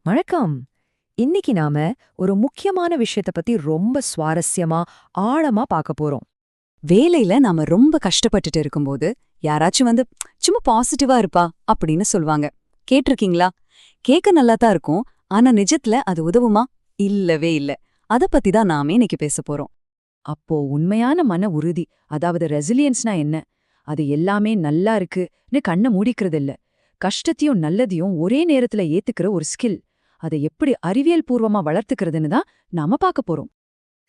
வணக்கம். இன்னைக்கு நாம ஒரு முக்கியமான விஷயத்த பத்தி ரொம்ப சுவாரஸ்யமா ஆழமா பார்க்க போறோம். வேலையில நாம ரொம்ப கஷ்டப்பட்டுட்டு இருக்கும்போது யாராச்சும் வந்து சும்மா பாசிட்டிவா இருப்பா அப்படின்னு சொல்லுவாங்க. கேட்டிருக்கீங்களா? கேட்க நல்லா தான் இருக்கும். ஆனா நிஜத்துல அது உதவுமா? இல்லவே இல்ல. அத பத்தி தான் நாமே இன்னைக்கு பேச போறோம். அப்போ உண்மையான மன உறுதி, அதாவது ரெசிலியன்ஸ்னா என்ன? அது எல்லாமே நல்லா இருக்குன்னு கண்ண மூடிக்கிறது இல்ல. கஷ்டத்தையும் நல்லதையும் ஒரே நேரத்துல ஏத்துக்கிற ஒரு ஸ்கில். அதை எப்படி அறிவியல் பூர்வமா வளர்த்துக்கிறதுன்னு தான் நாம பார்க்க போறோம்.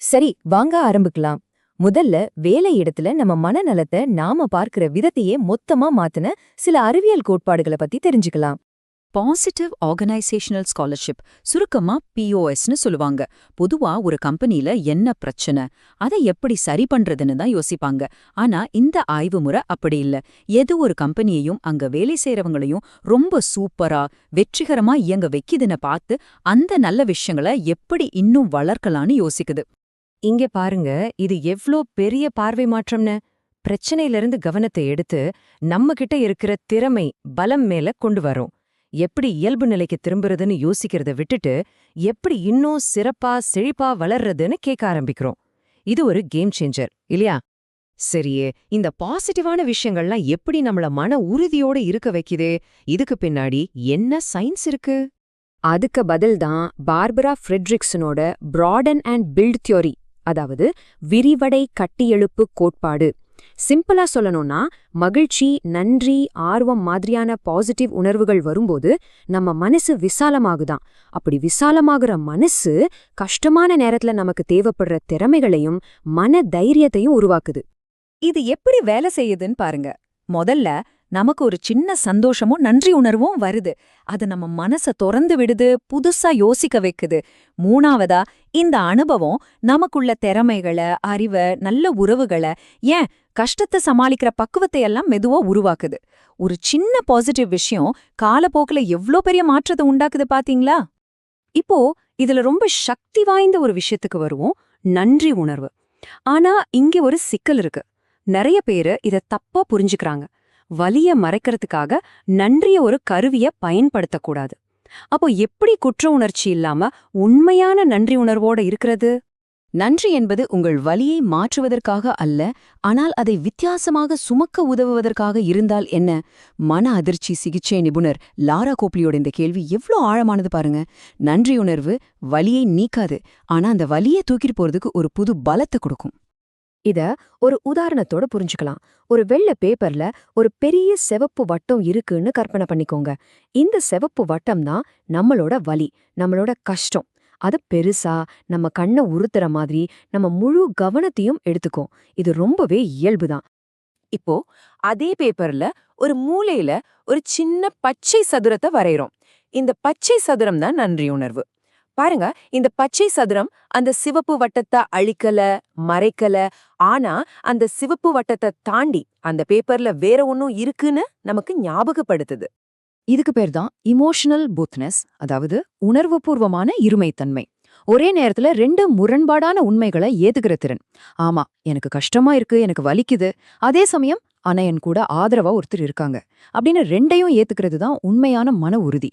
சரி, வாங்க ஆரம்பிக்கலாம். முதல்ல வேலை இடத்துல நம்ம மனநலத்தை நாம பார்க்கிற விதத்தையே மொத்தமா மாத்துன சில அறிவியல் கோட்பாடுகளை பத்தி தெரிஞ்சுக்கலாம். பாசிட்டிவ் ஆர்கனைசேஷனல் ஸ்காலர்ஷிப், சுருக்கமா POSன்னு சொல்லுவாங்க. பொதுவா ஒரு கம்பெனில என்ன பிரச்சனை, அதை எப்படி சரி பண்றதுன்னு தான் யோசிப்பாங்க. ஆனா இந்த ஆய்வு முறை அப்படி இல்ல. எது ஒரு கம்பெனியையும் அங்க வேலை செய்யறவங்களையும் ரொம்ப சூப்பரா வெற்றிகரமா இயங்க வைக்குதுன்னு பார்த்து அந்த நல்ல விஷயங்களை எப்படி இன்னும் வளர்க்கலான்னு யோசிக்குது. இங்க பாருங்க, இது எவ்ளோ பெரிய பார்வை மாற்றம்னு. பிரச்சனையிலிருந்து கவனத்தை எடுத்து நம்ம கிட்ட இருக்கிற திறமை, பலம் மேல கொண்டு வரோம். எப்படி இயல்பு நிலைக்கு திரும்புறதுன்னு யோசிக்கிறத விட்டுட்டு எப்படி இன்னும் சிறப்பா செழிப்பா வளர்றதுன்னு கேட்க ஆரம்பிக்கிறோம். இது ஒரு கேம் சேஞ்சர் இல்லையா? சரியே, இந்த பாசிட்டிவான விஷயங்கள்லாம் எப்படி நம்மள மன உறுதியோட இருக்க வைக்குது? இதுக்கு பின்னாடி என்ன சயின்ஸ் இருக்கு? அதுக்கு பதில்தான் பார்பரா ஃப்ரெட்ரிக்சனோட ப்ராடன் அண்ட் பில்ட் தியோரி, அதாவது விரிவடை கட்டியெழுப்பு கோட்பாடு. சிம்பிளா சொல்லணும்னா, மகிழ்ச்சி, நன்றி, ஆர்வம் மாதிரியான பாசிட்டிவ் உணர்வுகள் வரும்போது நம்ம மனசு விசாலமாகுதாம். அப்படி விசாலமாகுற மனசு கஷ்டமான நேரத்துல நமக்கு தேவைப்படுற திறமைகளையும் மன தைரியத்தையும் உருவாக்குது. இது எப்படி வேலை செய்யுதுன்னு பாருங்க. முதல்ல நமக்கு ஒரு சின்ன சந்தோஷமும் நன்றி உணர்வும் வருது. அது நம்ம மனச தொறந்து விடுது, புதுசா யோசிக்க வைக்குது. மூணாவதா, இந்த அனுபவம் நமக்குள்ள திறமைகளை, அறிவை, நல்ல உறவுகளை, ஏன் கஷ்டத்தை சமாளிக்கிற பக்குவத்தை எல்லாம் மெதுவா உருவாக்குது. ஒரு சின்ன பாசிட்டிவ் விஷயம் காலப்போக்குல எவ்ளோ பெரிய மாற்றத்தை உண்டாக்குது பாத்தீங்களா? இப்போ இதுல ரொம்ப சக்தி வாய்ந்த ஒரு விஷயத்துக்கு வருவோம், நன்றி உணர்வு. ஆனா இங்க ஒரு சிக்கல் இருக்கு. நிறைய பேரு இத தப்பா புரிஞ்சுக்கிறாங்க. வலிய மறைக்கிறதுக்காக நன்றிய ஒரு கருவிய பயன்படுத்தக்கூடாது. அப்போ எப்படி குற்ற உணர்ச்சி இல்லாம உண்மையான நன்றி உணர்வோட இருக்கிறது? நன்றி என்பது உங்கள் வலியை மாற்றுவதற்காக அல்ல, ஆனால் அதை வித்தியாசமாக சுமக்க உதவுவதற்காக இருந்தால் என்ன? மன அதிர்ச்சி சிகிச்சை நிபுணர் லாரா கோப்லியோட இந்த கேள்வி எவ்ளோ ஆழமானது பாருங்க. நன்றியுணர்வு வலியை நீக்காது, ஆனா அந்த வலியை தூக்கிட்டு போறதுக்கு ஒரு புது பலத்தை கொடுக்கும். இத ஒரு உதாரணத்தோட புரிஞ்சுக்கலாம். ஒரு வெள்ளை பேப்பர்ல ஒரு பெரிய சிவப்பு வட்டம் இருக்குன்னு கற்பனை பண்ணிக்கோங்க. இந்த சிவப்பு வட்டம் தான் நம்மளோட வலி, நம்மளோட கஷ்டம். அது பெருசா நம்ம கண்ணை உறுத்துற மாதிரி நம்ம முழு கவனத்தையும் எடுத்துக்கும். இது ரொம்பவே இயல்புதான். இப்போ அதே பேப்பர்ல ஒரு மூலையில ஒரு சின்ன பச்சை சதுரத்தை வரைகிறோம். இந்த பச்சை சதுரம் தான் நன்றி உணர்வு. பாருங்க, இந்த பச்சை சதுரம் அந்த சிவப்பு வட்டத்தை அழிக்கல, மறைக்கல. ஆனா அந்த சிவப்பு வட்டத்தை தாண்டி அந்த பேப்பர்ல வேற ஒன்னும் இருக்குன்னு நமக்கு ஞாபகப்படுத்துது. இதுக்கு பேர் தான் இமோஷனல் போத்னஸ், அதாவது உணர்வுபூர்வமான இருமைத்தன்மை. ஒரே நேரத்துல ரெண்டு முரண்பாடான உண்மைகளை ஏத்துக்கிற திறன். ஆமா, எனக்கு கஷ்டமா இருக்கு, எனக்கு வலிக்குது. அதே சமயம் ஆனா என் கூட ஆதரவா ஒருத்தர் இருக்காங்க அப்படின்னு ரெண்டையும் ஏத்துக்கிறது தான் உண்மையான மன உறுதி.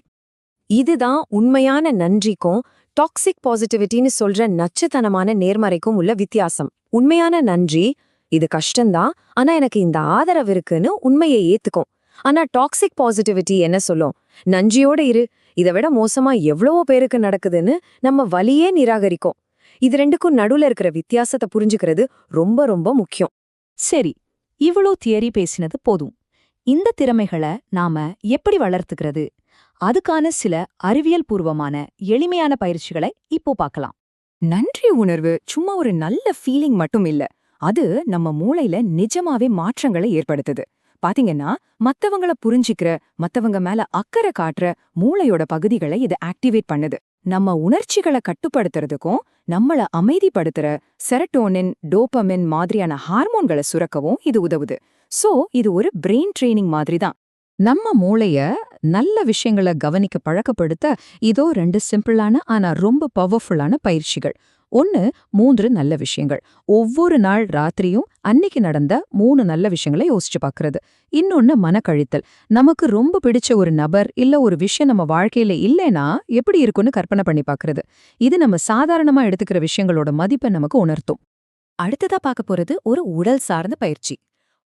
இதுதான் உண்மையான நன்றிக்கும் டாக்ஸிக் பாசிட்டிவிட்டின்னு சொல்ற நச்சுத்தனமான நேர்மறைக்கும் உள்ள வித்தியாசம். உண்மையான நன்றி, இது கஷ்டம்தான், ஆனா எனக்கு இந்த ஆதரவு இருக்குன்னு உண்மையை ஏத்துக்கும். ஆனா டாக்ஸிக் பாசிட்டிவிட்டி என்ன சொல்லும்? நன்றியோட இரு, இதை விட மோசமா எவ்வளவோ பேருக்கு நடக்குதுன்னு நம்ம வலியே நிராகரிக்கும். இது ரெண்டுக்கும் நடுவுல இருக்கிற வித்தியாசத்தை புரிஞ்சுக்கிறது ரொம்ப ரொம்ப முக்கியம். சரி, இவ்வளோ தியரி பேசினது போதும். இந்த திறமைகளை நாம எப்படி வளர்த்துக்கிறது? அதுக்கான சில அறிவியல் பூர்வமான எளிமையான பயிற்சிகளை இப்போ பார்க்கலாம். நன்றி உணர்வு சும்மா ஒரு நல்ல ஃபீலிங் மட்டும் இல்ல, அது நம்ம மூளையில நிஜமாவே மாற்றங்களை ஏற்படுத்துது. பாத்தீங்கன்னா, மத்தவங்கள புரிஞ்சிக்கிற, மத்தவங்க மேல அக்கறை காட்டுற மூளையோட பகுதிகளை இது ஆக்டிவேட் பண்ணுது. நம்ம உணர்ச்சிகளை கட்டுப்படுத்துறதுக்கும் நம்மள அமைதிப்படுத்துற செரட்டோனின், டோபமின் மாதிரியான ஹார்மோன்களை சுரக்கவும் இது உதவுது. சோ இது ஒரு பிரெயின் ட்ரெய்னிங் மாதிரி தான். நம்ம மூளைய நல்ல விஷயங்களை கவனிக்க பழக்கப்படுத்த இதோ 2 சிம்பிளான ஆனா ரொம்ப பவர்ஃபுல்லான பயிற்சிகள். ஒன்னு 3 நல்ல விஷயங்கள். ஒவ்வொரு நாள் ராத்திரியும் அன்னைக்கு நடந்த 3 நல்ல விஷயங்களை யோசிச்சு பார்க்கறது. இன்னொன்னு மனக்கழித்தல். நமக்கு ரொம்ப பிடிச்ச ஒரு நபர் இல்ல ஒரு விஷயம் நம்ம வாழ்க்கையில இல்லைன்னா எப்படி இருக்கும்னு கற்பனை பண்ணி பார்க்கறது. இது நம்ம சாதாரணமா எடுத்துக்கிற விஷயங்களோட மதிப்பை நமக்கு உணர்த்தும். அடுத்ததா பார்க்க போறது ஒரு உடல் சார்ந்த பயிற்சி.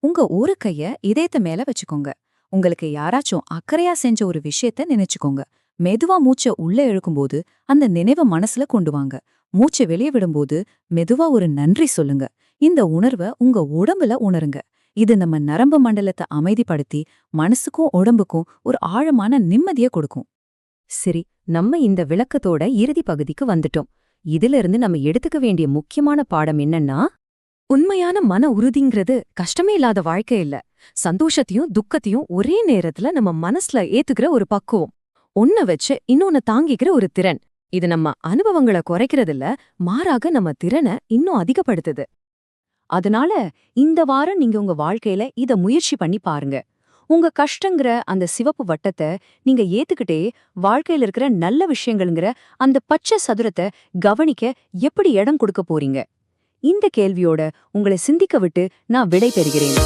உங்க ஒரு கைய இதயத்து மேல வச்சுக்கோங்க. உங்களுக்கு யாராச்சும் அக்கறையா செஞ்ச ஒரு விஷயத்த நினைச்சுக்கோங்க. மெதுவா மூச்ச உள்ள இழுக்கும்போது அந்த நினைவ மனசுல கொண்டு வாங்க. மூச்சை வெளியே விடும்போது மெதுவா ஒரு நன்றி சொல்லுங்க. இந்த உணர்வை உங்க உடம்புல உணருங்க. இது நம்ம நரம்பு மண்டலத்தை அமைதிப்படுத்தி மனசுக்கும் உடம்புக்கும் ஒரு ஆழமான நிம்மதியை கொடுக்கும். சரி, நம்ம இந்த விளக்கத்தோட இறுதி பகுதிக்கு வந்துட்டோம். இதிலிருந்து நம்ம எடுத்துக்க வேண்டிய முக்கியமான பாடம் என்னன்னா, உண்மையான மன உறுதிங்கிறது கஷ்டமே இல்லாத வாழ்க்கை இல்ல. சந்தோஷத்தையும் துக்கத்தையும் ஒரே நேரத்துல நம்ம மனசுல ஏத்துக்கிற ஒரு பக்குவம். ஒன்ன வச்சு இன்னொன்னு தாங்கிக்கிற ஒரு திறன். இது நம்ம அனுபவங்களை குறைக்கிறதில்ல, மாறாக நம்ம திறனை இன்னும் அதிகப்படுத்துது. அதனால இந்த வாரம் நீங்க உங்க வாழ்க்கையில இத முயற்சி பண்ணி பாருங்க. உங்க கஷ்டங்கிற அந்த சிவப்பு வட்டத்தை நீங்க ஏத்துக்கிட்டே வாழ்க்கையில இருக்கிற நல்ல விஷயங்கள்ங்கிற அந்த பச்சை சதுரத்தை கவனிக்க எப்படி இடம் கொடுக்க போறீங்க? இந்த கேள்வியோட உங்களை சிந்திக்க விட்டு நான் விடை பெறுகிறேன்.